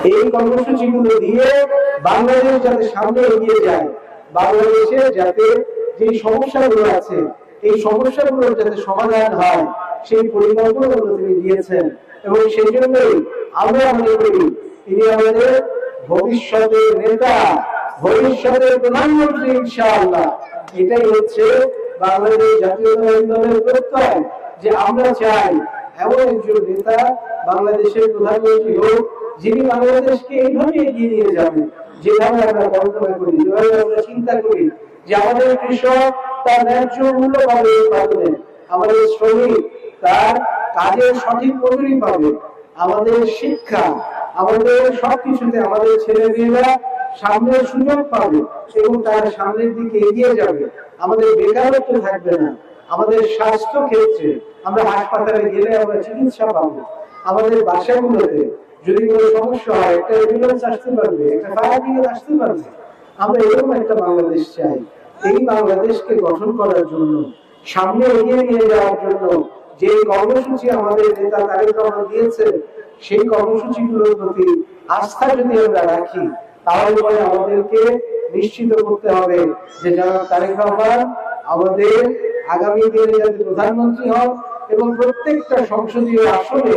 এই কর্মসূচিগুলো দিয়ে বাংলাদেশ যাতে সামনে এগিয়ে যায়, বাংলাদেশে যাতে যে সমস্যাগুলো আছে এই সমস্যাগুলোর যাতে সমাধান হয় সেই পরিকল্পনাগুলো তিনি দিয়েছেন। এবং সেই জন্যই আমরা মনে করি তিনি আমাদের ভবিষ্যতের নেতা, ভবিষ্যতের প্রধানমন্ত্রী ইনশাআল্লাহ। এটাই হচ্ছে বাংলাদেশ জাতীয়তাবাদী দলের প্রত্যয়, যে আমরা চাই এমন একজন নেতা বাংলাদেশের প্রধানমন্ত্রী হোক যিনি বাংলাদেশকে এইভাবে এগিয়ে নিয়ে যাবেন যেভাবে আমরা কল্পনা করি, যেভাবে আমরা চিন্তা করি যে আমাদের কৃষক তার ন্যায্য মূল্য পাবে উৎপাদনে, আমাদের শ্রমিক তার কাজের সঠিক মজুরি পাবে, আমাদের শিক্ষা, আমাদের সবকিছুতে আমাদের ছেলেমেয়েরা সামনের সুযোগ পাবে এবং তারা সামনের দিকে এগিয়ে যাবে, আমাদের বেকারত্ব থাকবে না, আমাদের স্বাস্থ্য ক্ষেত্রে আমরা হাসপাতালে গেলে আমরা চিকিৎসা পাবো, আমাদের বাসাগুলোতে যদি কোনো সমস্যা হয় একটা অ্যাম্বুলেন্স আসতে পারবে, একটা ফায়ার ব্রিগেড আসতে পারবে। আমরা এরকম একটা বাংলাদেশ চাই। এই বাংলাদেশকে গঠন করার জন্য, সামনে এগিয়ে নিয়ে যাওয়ার জন্য যে কর্মসূচি আমাদের নেতা তারেক রহমান দিয়েছে সেই কর্মসূচিগুলোর প্রতি আস্থা যদি আমরা রাখি তাহলে পরে আমাদেরকে নিশ্চিত করতে হবে যে জনাব তারেক রহমান আমাদের আগামী দিনে যাতে প্রধানমন্ত্রী হন এবং প্রত্যেকটা সংসদীয় আসনে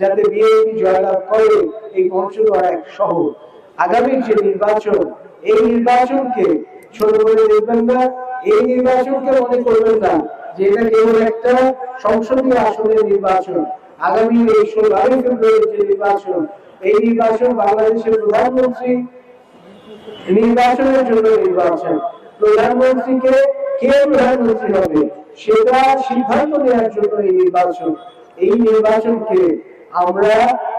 যাতে বিএনপি জয়লাভ করে এই পঞ্চগড় এক সহ আগামী যে নির্বাচন, এই নির্বাচনকে ছোট করে দেখবেন না, এই নির্বাচনকে মনে করবেন না যে এটা কেবল একটা সংসদীয় আসনের নির্বাচন। আগামী এই 16 ফেব্রুয়ারি যে নির্বাচন, এই নির্বাচন বাংলাদেশের প্রধানমন্ত্রী নির্বাচনের জন্য নির্বাচন। প্রধানমন্ত্রীকে কে প্রধানমন্ত্রী হবে সেটা সিদ্ধান্ত নেওয়ার জন্য এই নির্বাচন। এই নির্বাচনকে আমরা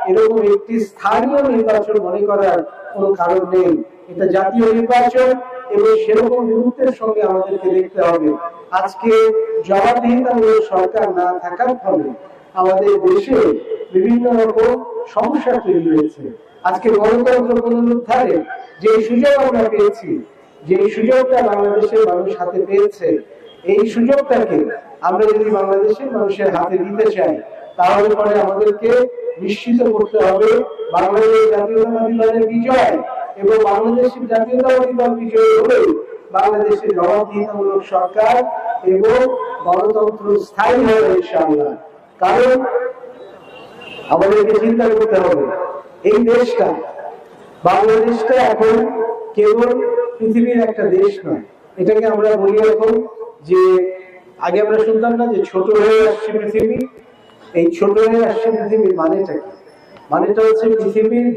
এরকম একটি স্থানীয় নির্বাচন মনে করার কোনো কারণ নেই। এটা জাতীয় নির্বাচন এবং সেরকম গুরুত্বের সঙ্গে আমাদেরকে দেখতে হবে। আজকে জবাবদিহিতামূলক সরকার না থাকার ফলে আমাদের দেশে বিভিন্ন রকম সমস্যা তৈরি হয়েছে। আজকে গণতন্ত্র পুনরুদ্ধারে যে সুযোগ আমরা পেয়েছি, যে সুযোগটা বাংলাদেশের মানুষ হাতে পেয়েছে, এই সুযোগটাকে আমরা যদি বাংলাদেশের মানুষের হাতে দিতে চাই তাহলে পরে আমাদেরকে নিশ্চিত করতে হবে বাংলাদেশ জাতীয়তাবাদী দলের বিজয়, এবং বাংলাদেশের জাতীয়তাবাদী দল বিজয় হলে বাংলাদেশের জবাবদিহিতামূলক সরকার এবং গণতন্ত্র স্থায়ী হবে ইনশাআল্লাহ। কারণ আমাদেরকে চিন্তা করতে হবে এই দেশটা, বাংলাদেশটা এখন কেবল পৃথিবীর একটা দেশ নয়। এটাকে আমরা বলি এখন যে আগে আমরা শুনতাম না যে ছোট হয়ে আসছে পৃথিবী। এই ছোট হয়ে আসছে পৃথিবীর মানেটা কি? মানেটা হচ্ছে পৃথিবীর